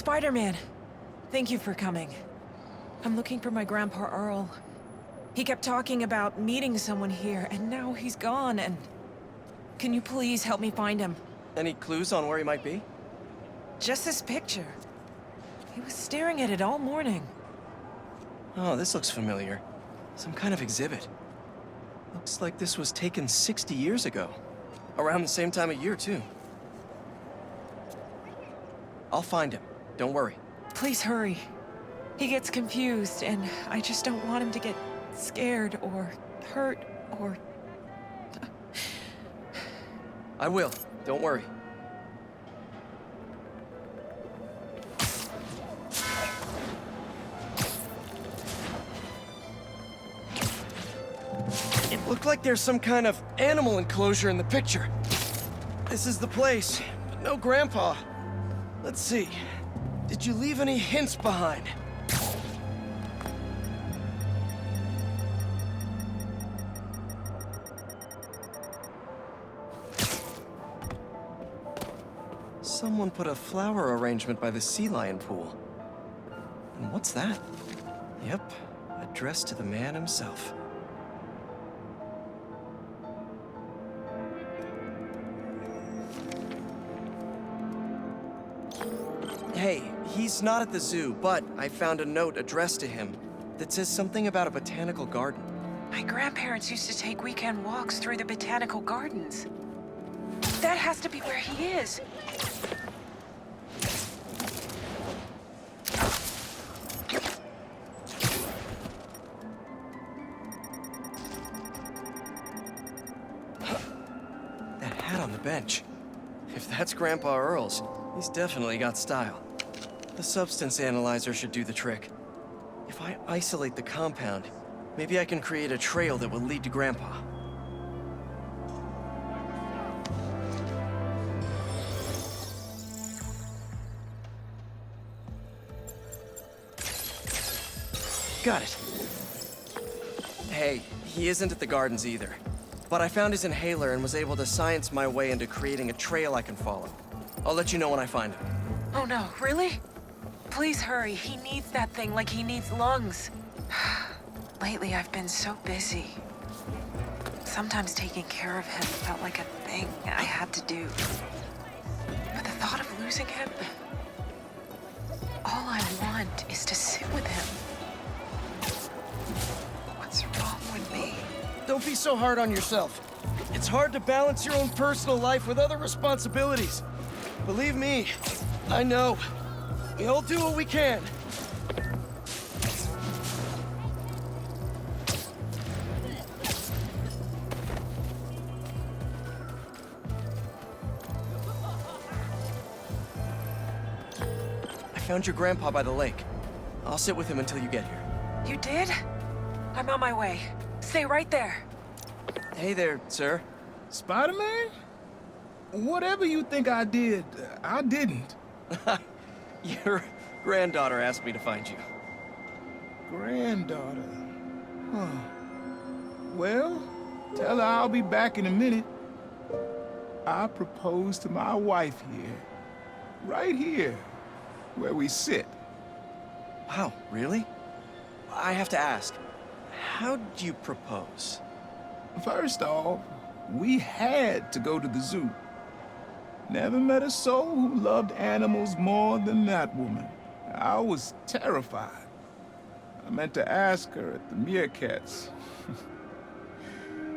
Spider-Man, thank you for coming. I'm looking for my Grandpa Earl. He kept talking about meeting someone here, and now he's gone, and... Can you please help me find him? Any clues on where he might be? Just this picture. He was staring at it all morning. Oh, this looks familiar. Some kind of exhibit. Looks like this was taken 60 years ago. Around the same time of year, too. I'll find him. Don't worry. Please hurry. He gets confused, and I just don't want him to get scared or hurt or... I will. Don't worry. It looked like there's some kind of animal enclosure in the picture. This is the place, but no Grandpa. Let's see. Did you leave any hints behind? Someone put a flower arrangement by the sea lion pool. And what's that? Yep, addressed to the man himself. Hey, he's not at the zoo, but I found a note addressed to him that says something about a botanical garden. My grandparents used to take weekend walks through the botanical gardens. That has to be where he is. That hat on the bench. If that's Grandpa Earl's, he's definitely got style. The substance analyzer should do the trick. If I isolate the compound, maybe I can create a trail that will lead to Grandpa. Got it. Hey, he isn't at the gardens either. But I found his inhaler and was able to science my way into creating a trail I can follow. I'll let you know when I find him. Oh no, really? Please hurry. He needs that thing like he needs lungs. Lately, I've been so busy. Sometimes taking care of him felt like a thing I had to do. But the thought of losing him... All I want is to sit with him. What's wrong with me? Don't be so hard on yourself. It's hard to balance your own personal life with other responsibilities. Believe me, I know. We all do what we can. I found your grandpa by the lake. I'll sit with him until you get here. You did? I'm on my way. Stay right there. Hey there, sir. Spider-Man? Whatever you think I did, I didn't. Your granddaughter asked me to find you. Granddaughter. Huh. Well, tell her I'll be back in a minute. I proposed to my wife here. Right here, where we sit. Wow, really? I have to ask, how'd you propose? First off, we had to go to the zoo. Never met a soul who loved animals more than that woman. I was terrified. I meant to ask her at the meerkats.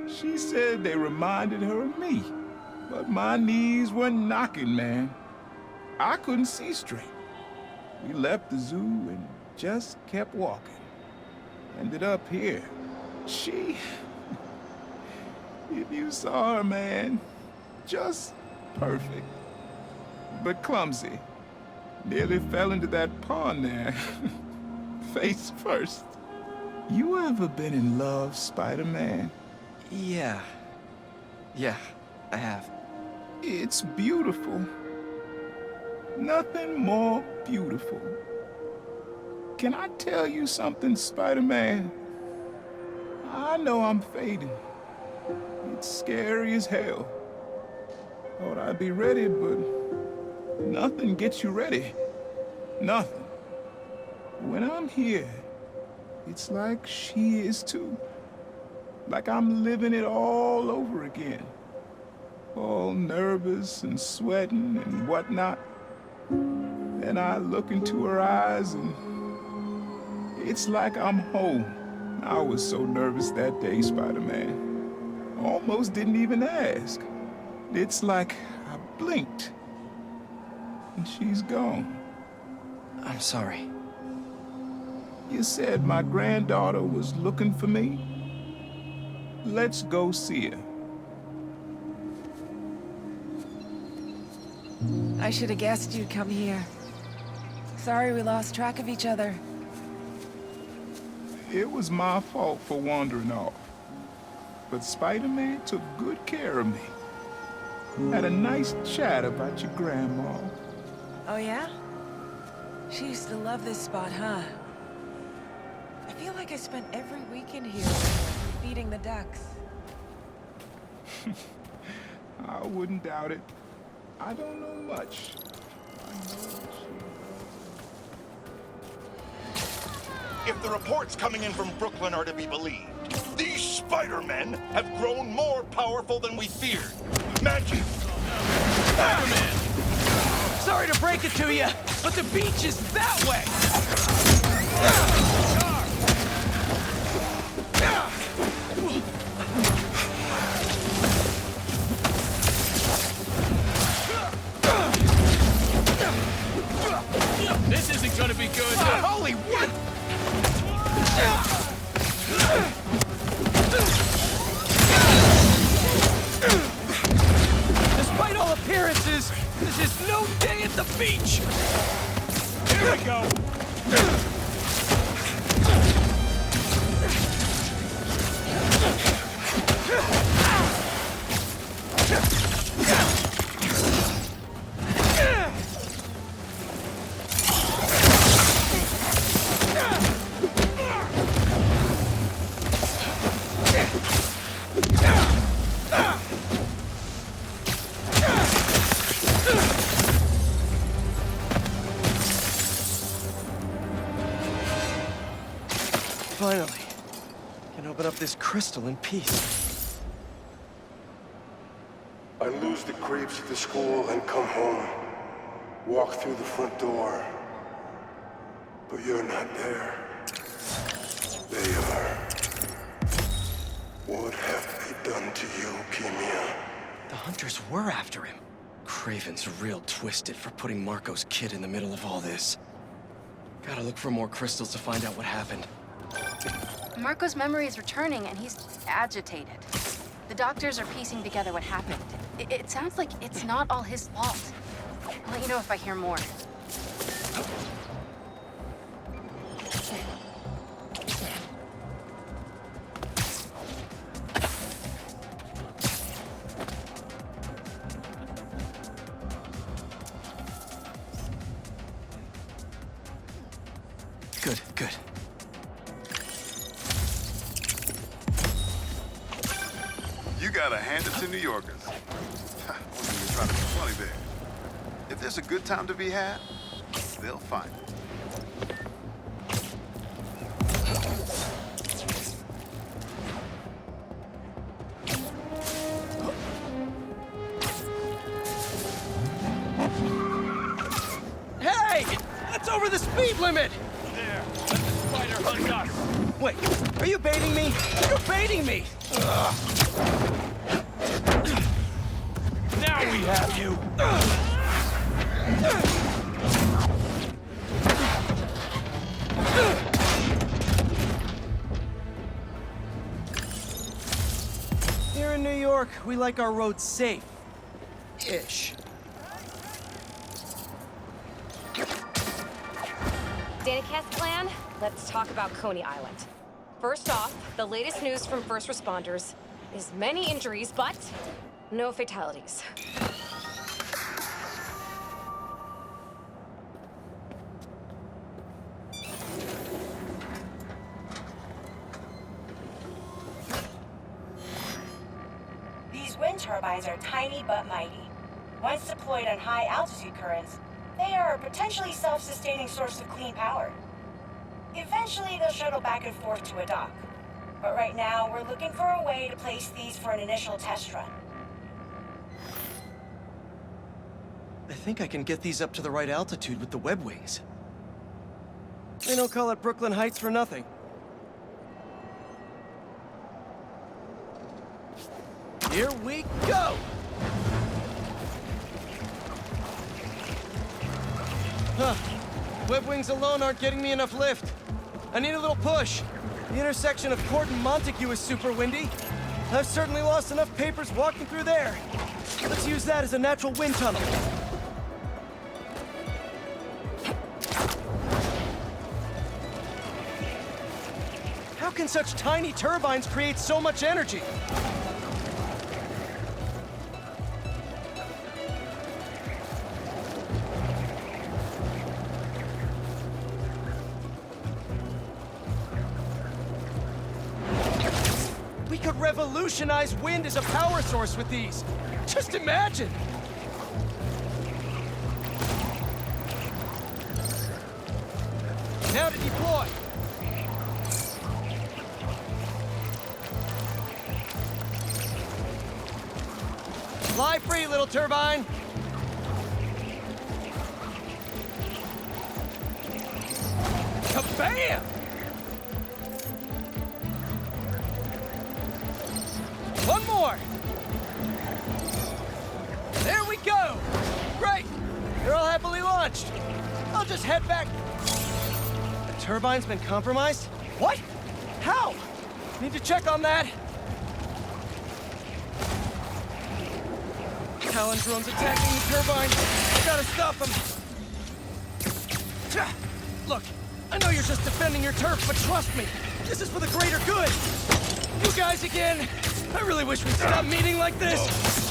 She said they reminded her of me, but my knees were knocking, man. I couldn't see straight. We left the zoo and just kept walking. Ended up here. She... If you saw her, man, just perfect. But clumsy. Nearly fell into that pond there. Face first. You ever been in love, Spider-Man? Yeah, I have. It's beautiful. Nothing more beautiful. Can I tell you something, Spider-Man? I know I'm fading. It's scary as hell. Thought I'd be ready, but nothing gets you ready. Nothing. When I'm here, it's like she is too. Like I'm living it all over again. All nervous and sweating and whatnot. Then I look into her eyes and it's like I'm home. I was so nervous that day, Spider-Man. Almost didn't even ask. It's like I blinked and she's gone. I'm sorry. You said my granddaughter was looking for me? Let's go see her. I should have guessed you'd come here. Sorry we lost track of each other. It was my fault for wandering off. But Spider-Man took good care of me. Had a nice chat about your grandma. Oh yeah? She used to love this spot, huh? I feel like I spent every weekend here feeding the ducks. I wouldn't doubt it. I don't know much. If the reports coming in from Brooklyn are to be believed, these Spider-Men have grown more powerful than we feared. Magic! Spider-Man! Sorry to break it to you, but the beach is that way! This isn't gonna be good. Holy what? Despite all appearances, this is no day at the beach! Here we go. Finally, can open up this crystal in peace. I lose the grapes at the school and come home. Walk through the front door. But you're not there. They are. What have they done to you, Kimia? The hunters were after him. Craven's real twisted for putting Marco's kid in the middle of all this. Gotta look for more crystals to find out what happened. Marco's memory is returning, and he's agitated. The doctors are piecing together what happened. It sounds like it's not all his fault. I'll let you know if I hear more. Good, good. You gotta hand it to New Yorkers. Wasn't even trying to be funny there. If there's a good time to be had, they'll find it. Hey! That's over the speed limit! There. Let the spider hunt us. Wait, are you baiting me? You're baiting me! Now we have you. Here in New York, we like our roads safe-ish. Daniketh's plan? Let's talk about Coney Island. First off, the latest news from first responders is many injuries, but no fatalities. These wind turbines are tiny but mighty. Once deployed on high altitude currents, They are a potentially self-sustaining source of clean power. Eventually, they'll shuttle back and forth to a dock. But right now, we're looking for a way to place these for an initial test run. I think I can get these up to the right altitude with the web wings. They don't call it Brooklyn Heights for nothing. Here we go! Huh. Web wings alone aren't getting me enough lift. I need a little push. The intersection of Court and Montague is super windy. I've certainly lost enough papers walking through there. Let's use that as a natural wind tunnel. How can such tiny turbines create so much energy? We could revolutionize wind as a power source with these. Just imagine! Now to deploy. Fly free, little turbine. Kabam! One more. There we go. Great. They're all happily launched. I'll just head back. The turbine's been compromised? What? How? Need to check on that. Talon drone's attacking the turbine. Gotta stop them. Look, I know you're just defending your turf, but trust me, this is for the greater good. You guys again. I really wish we'd stop meeting like this.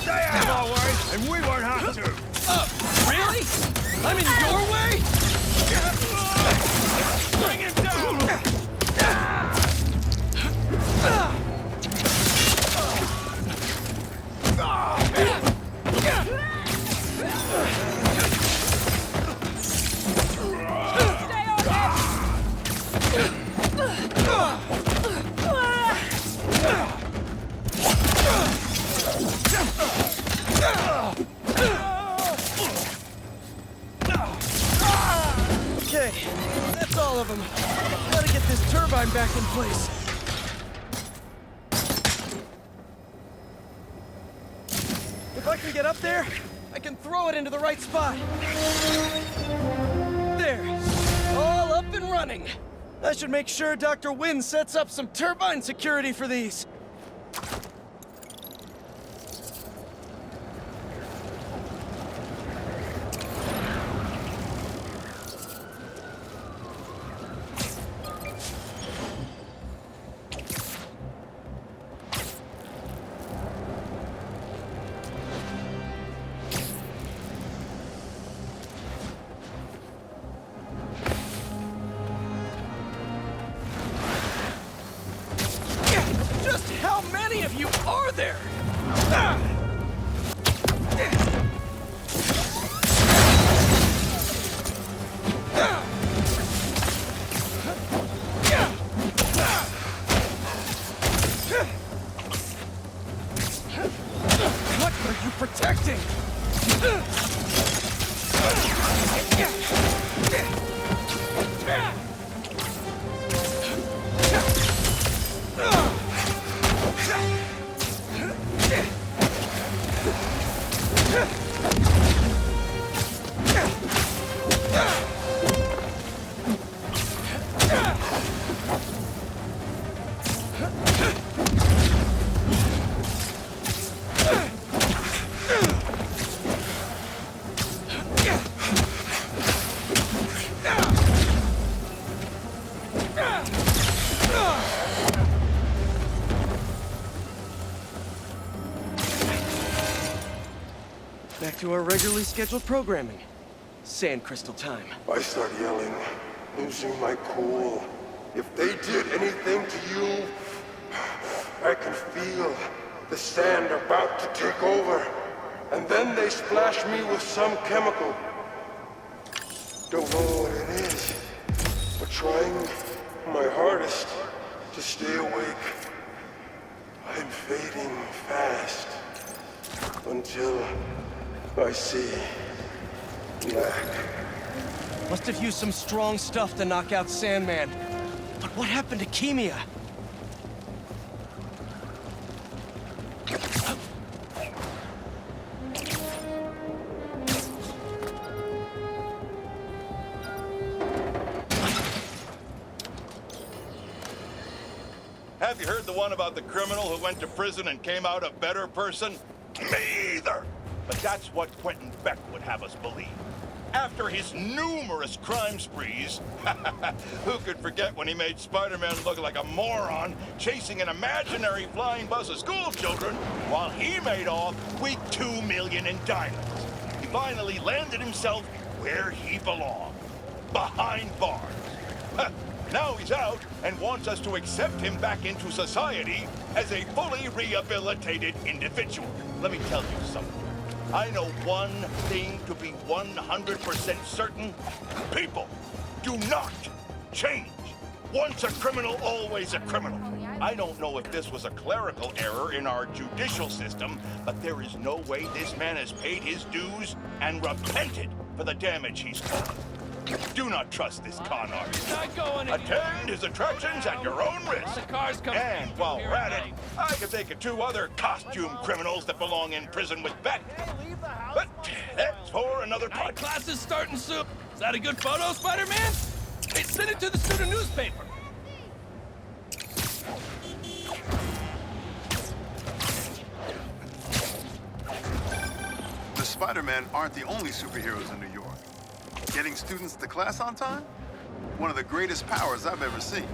Stay out of our way, and we won't have to. Really? I'm in your way? Bring him down! Okay, that's all of them. Gotta get this turbine back in place. If I can get up there, I can throw it into the right spot. There, all up and running. I should make sure Dr. Wynn sets up some turbine security for these. Just how many of you are there? What are you protecting? Back to our regularly scheduled programming. Sand crystal time. I start yelling, losing my cool. If they did anything to you, I can feel the sand about to take over. And then they splash me with some chemical. Don't know what it is, but trying my hardest to stay awake. I'm fading fast until I see black. Must have used some strong stuff to knock out Sandman. But what happened to Kimia? Have you heard the one about the criminal who went to prison and came out a better person? Me either. But that's what Quentin Beck would have us believe. After his numerous crime sprees, who could forget when he made Spider-Man look like a moron chasing an imaginary flying bus of school children while he made off with $2 million in diamonds. He finally landed himself where he belonged, behind bars. Now he's out and wants us to accept him back into society as a fully rehabilitated individual. Let me tell you something. I know one thing to be 100% certain. People do not change. Once a criminal, always a criminal. I don't know if this was a clerical error in our judicial system, but there is no way this man has paid his dues and repented for the damage he's caused. Do not trust this con artist. Attend his attractions at your own risk. And while we're at it, I can think of 2 other costume criminals that belong in prison with Beck. But that's for another podcast. Class is starting soon. Is that a good photo, Spider-Man? Hey, send it to the student newspaper. The Spider-Men aren't the only superheroes in New York. Getting students to class on time? One of the greatest powers I've ever seen.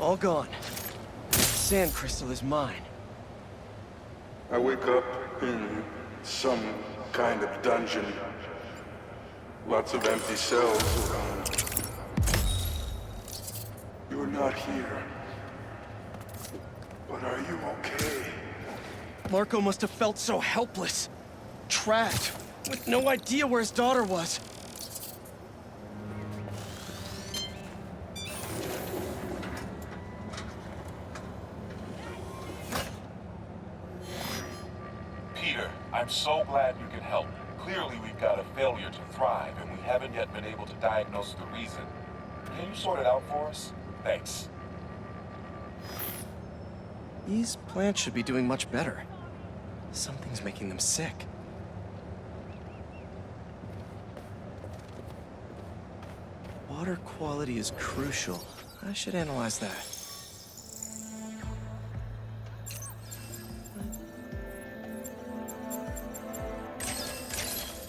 All gone. Sand crystal is mine. I wake up in some kind of dungeon. Lots of empty cells around. You're not here. But are you okay? Marco must have felt so helpless. Trapped, with no idea where his daughter was. Peter, I'm so glad you can help. Clearly we've got a failure to thrive, and we haven't yet been able to diagnose the reason. Can you sort it out for us? Thanks. These plants should be doing much better. Something's making them sick. Water quality is crucial. I should analyze that.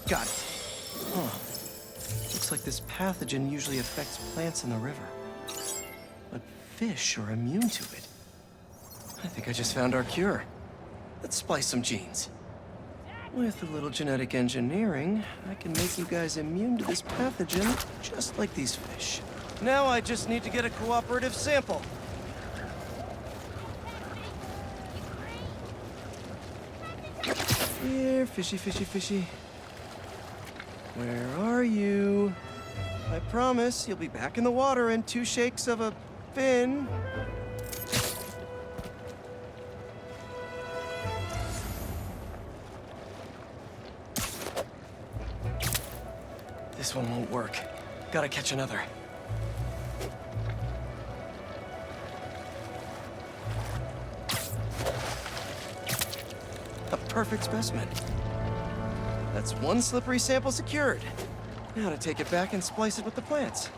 Got it. Huh. Looks like this pathogen usually affects plants in the river. But fish are immune to it. I think I just found our cure. Let's splice some genes. With a little genetic engineering, I can make you guys immune to this pathogen, just like these fish. Now I just need to get a cooperative sample. Here, fishy, fishy, fishy. Where are you? I promise you'll be back in the water in 2 shakes of a fin. This one won't work. Gotta catch another. A perfect specimen. That's one slippery sample secured. Now to take it back and splice it with the plants.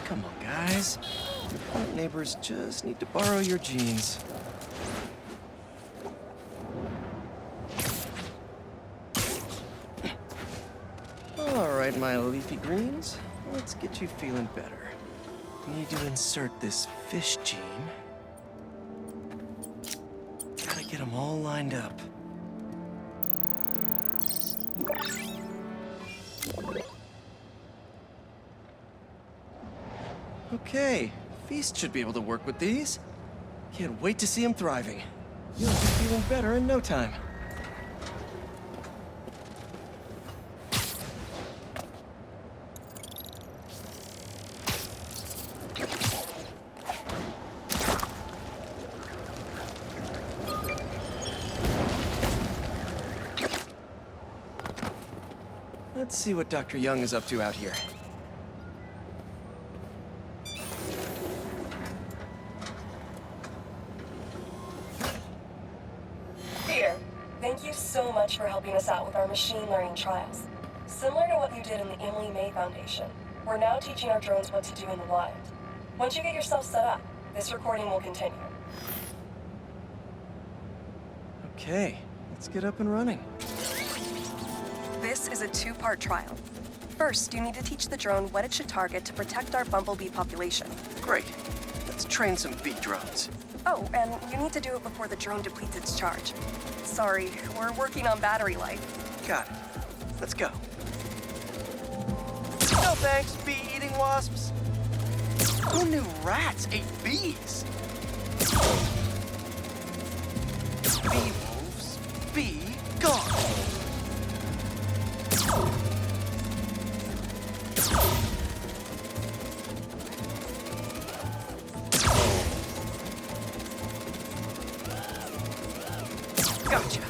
Come on, guys. Plant neighbors just need to borrow your genes. All right, my leafy greens. Let's get you feeling better. Need to insert this fish gene. Gotta get them all lined up. Okay, Feast should be able to work with these. Can't wait to see him thriving. You'll be feeling better in no time. Let's see what Dr. Young is up to out here. Peter, thank you so much for helping us out with our machine learning trials. Similar to what you did in the Emily May Foundation, we're now teaching our drones what to do in the wild. Once you get yourself set up, this recording will continue. Okay, let's get up and running. This is a two-part trial. First, you need to teach the drone what it should target to protect our bumblebee population. Great. Let's train some bee drones. Oh, and you need to do it before the drone depletes its charge. Sorry, we're working on battery life. Got it. Let's go. No thanks, bee-eating wasps. Who knew rats ate bees? Bee wolves, be gone. Gotcha.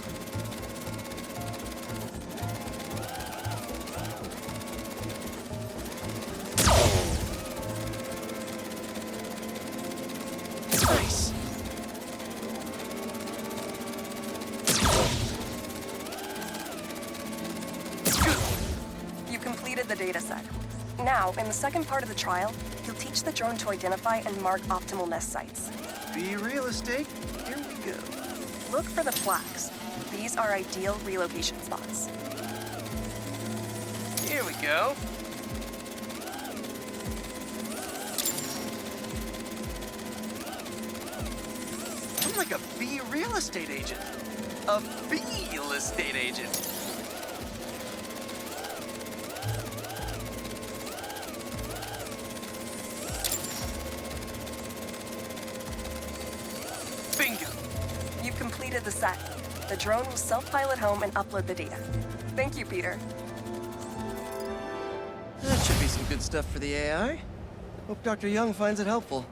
Nice. You completed the data set. Now, in the second part of the trial, you'll teach the drone to identify and mark optimal nest sites. Bee real estate, here we go. Look for the flags. These are ideal relocation spots. Here we go. I'm like a bee real estate agent. A bee real estate agent. Bingo. You've completed the set. The drone will self-pilot home and upload the data. Thank you, Peter. That should be some good stuff for the AI. Hope Dr. Young finds it helpful.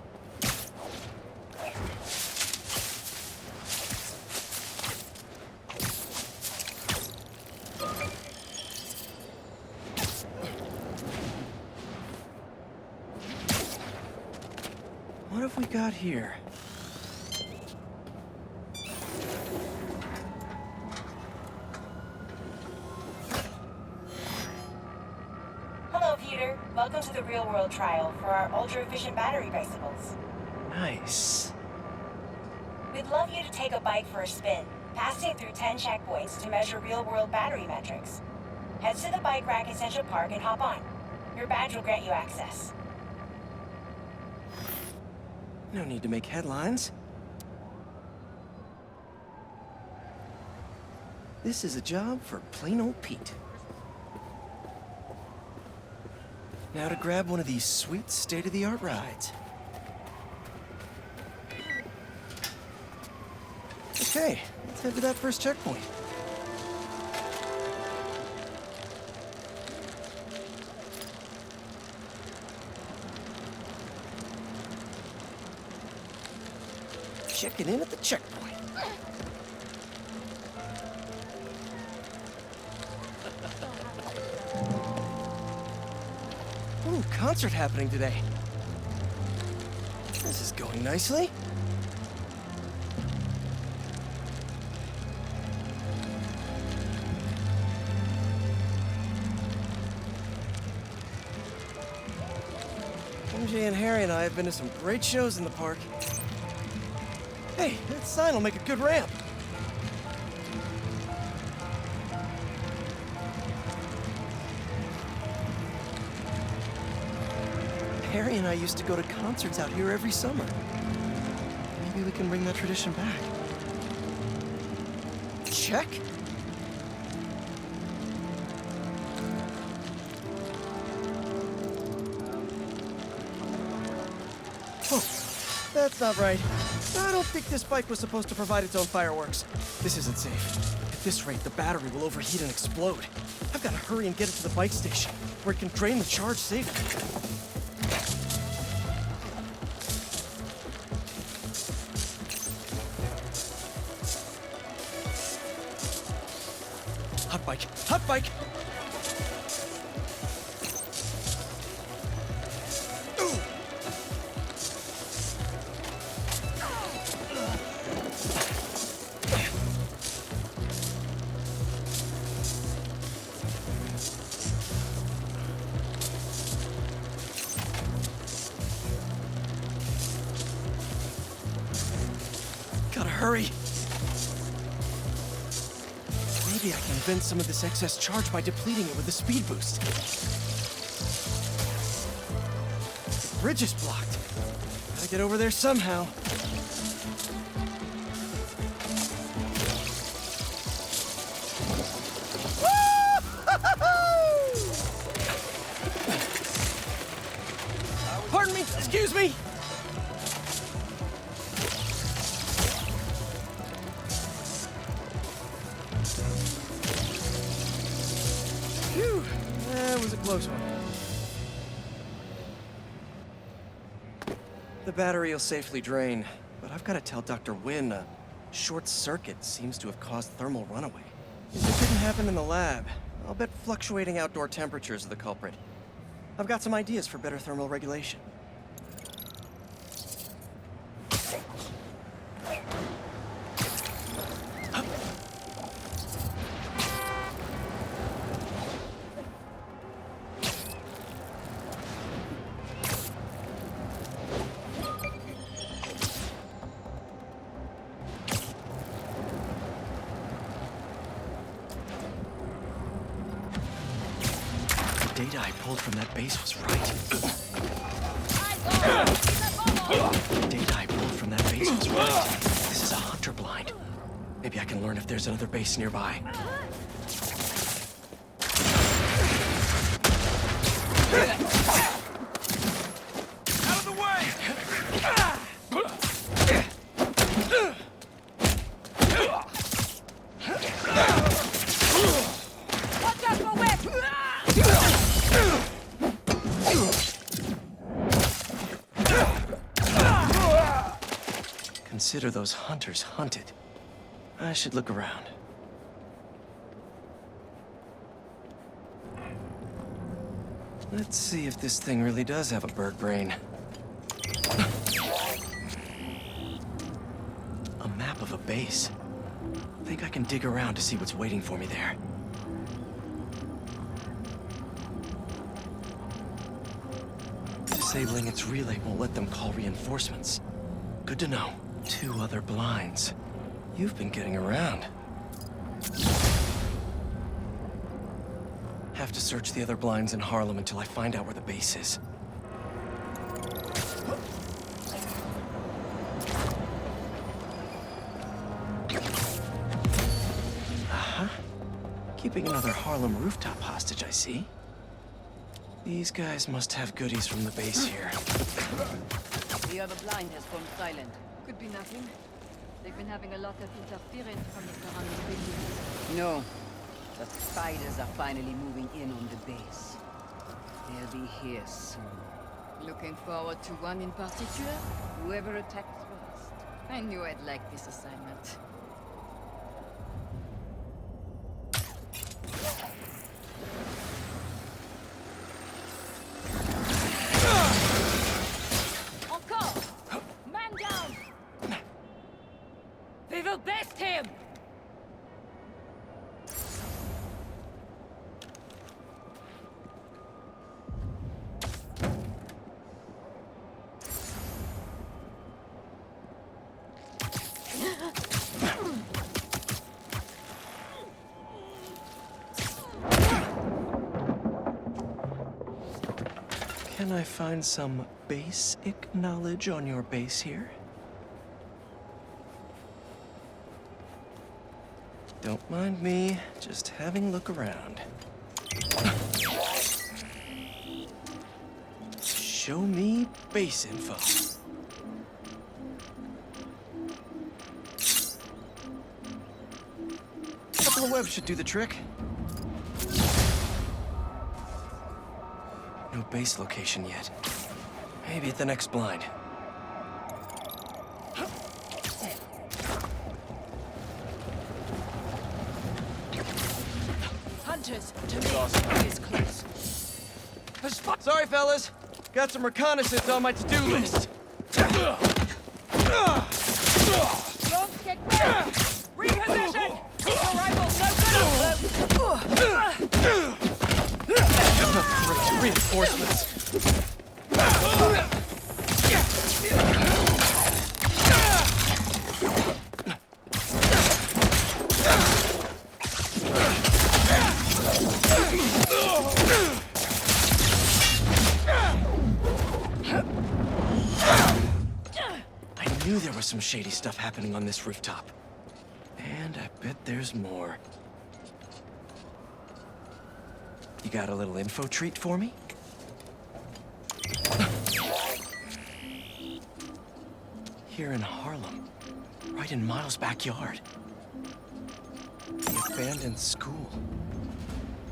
What have we got here? Hello, Peter. Welcome to the real-world trial for our ultra-efficient battery bicycles. Nice. We'd love you to take a bike for a spin, passing through 10 checkpoints to measure real-world battery metrics. Head to the bike rack in Central Park and hop on. Your badge will grant you access. No need to make headlines. This is a job for plain old Pete. Now to grab one of these sweet state-of-the-art rides. Okay, let's head to that first checkpoint. Checking in at the checkpoint. Ooh, concert happening today. This is going nicely. MJ and Harry and I have been to some great shows in the park. Hey, that sign will make a good ramp. Harry and I used to go to concerts out here every summer. Maybe we can bring that tradition back. Check. Oh, that's not right. I don't think this bike was supposed to provide its own fireworks. This isn't safe. At this rate, the battery will overheat and explode. I've got to hurry and get it to the bike station, where it can drain the charge safely. Hot bike! Hot bike! Gotta hurry. Maybe I can vent some of this excess charge by depleting it with a speed boost. The bridge is blocked. Gotta get over there somehow. Pardon me, excuse me. Phew, that was a close one. The battery will safely drain, but I've got to tell Dr. Wynn a short circuit seems to have caused thermal runaway. If it didn't happen in the lab, I'll bet fluctuating outdoor temperatures are the culprit. I've got some ideas for better thermal regulation. The data I pulled from that base was right. The data I pulled from that base was right. This is a hunter blind. Maybe I can learn if there's another base nearby. Out of the way! Watch out for whip! Consider those hunters hunted. I should look around. Let's see if this thing really does have a bird brain. A map of a base. Think I can dig around to see what's waiting for me there. Disabling its relay won't let them call reinforcements. Good to know. 2 other blinds. You've been getting around. Have to search the other blinds in Harlem until I find out where the base is. Uh-huh. Keeping another Harlem rooftop hostage, I see. These guys must have goodies from the base here. The other blind has gone silent. Could be nothing. They've been having a lot of interference from the surrounding buildings. No. The spiders are finally moving in on the base. They'll be here soon. Looking forward to one in particular? Whoever attacks first. I knew I'd like this assignment. Encore! Can I find some basic knowledge on your base here? Don't mind me, just having a look around. Show me base info. A couple of webs should do the trick. No base location yet. Maybe at the next blind. Hunters, to me, is close. Sorry, fellas. Got some reconnaissance on my to-do list. Don't get back! Reposition! Your rifle's no Great reinforcements. I knew there was some shady stuff happening on this rooftop. And I bet there's more. You got a little info treat for me? Here in Harlem, right in Miles' backyard. The abandoned school.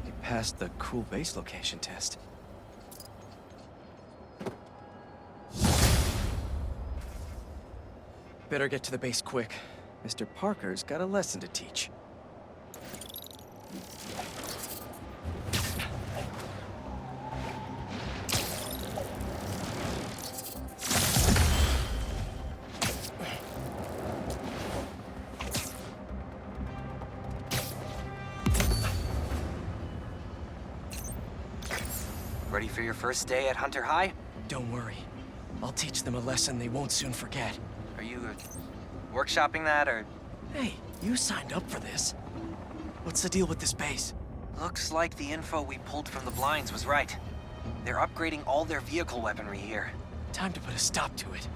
He passed the cool base location test. Better get to the base quick. Mr. Parker's got a lesson to teach. Ready for your first day at Hunter High? Don't worry. I'll teach them a lesson they won't soon forget. Are you workshopping that, or...? Hey, you signed up for this. What's the deal with this base? Looks like the info we pulled from the blinds was right. They're upgrading all their vehicle weaponry here. Time to put a stop to it.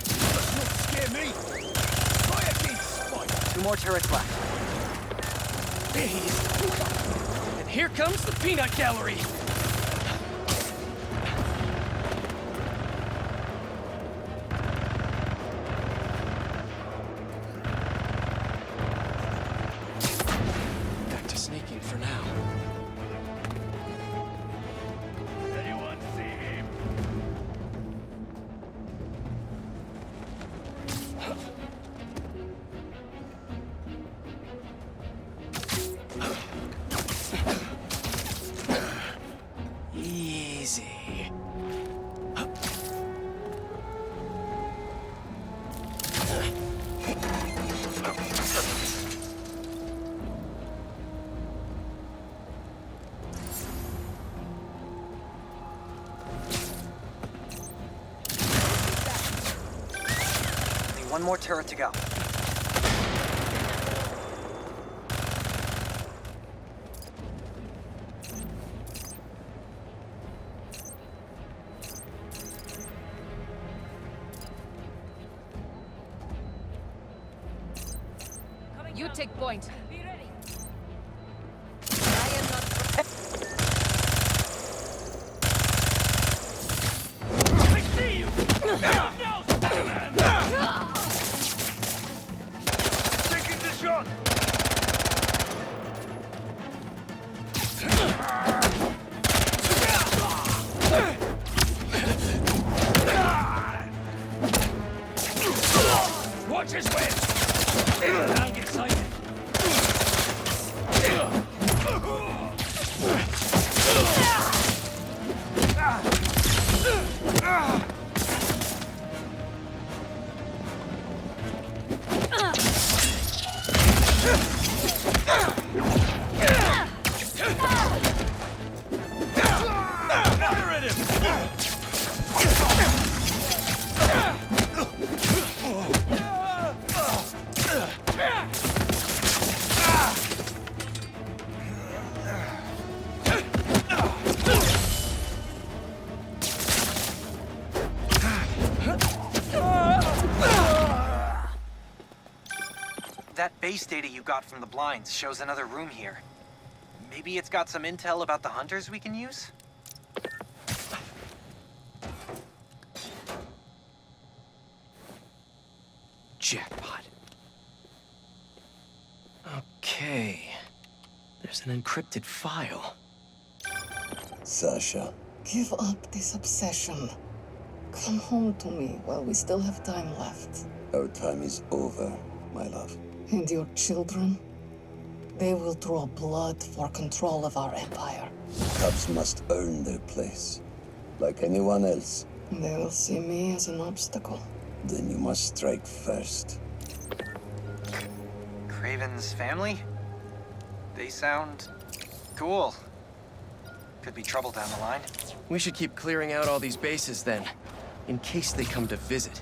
Scare me! Fire against spike! 2 more turrets left. And here comes the peanut gallery! Back to sneaking for now. Anyone see him? Easy. Only 1 more turret to go. You take point. Be ready. I see you! Now, Spider-Man! Taking the shot! Watch his way! Don't get excited! Fire at him! That base data you got from the blinds shows another room here. Maybe it's got some intel about the hunters we can use? Jackpot. Okay. There's an encrypted file. Sasha, give up this obsession. Come home to me while we still have time left. Our time is over, my love. And your children? They will draw blood for control of our empire. Cubs must earn their place, like anyone else. They will see me as an obstacle. Then you must strike first. Kraven's family? They sound cool. Could be trouble down the line. We should keep clearing out all these bases then, in case they come to visit.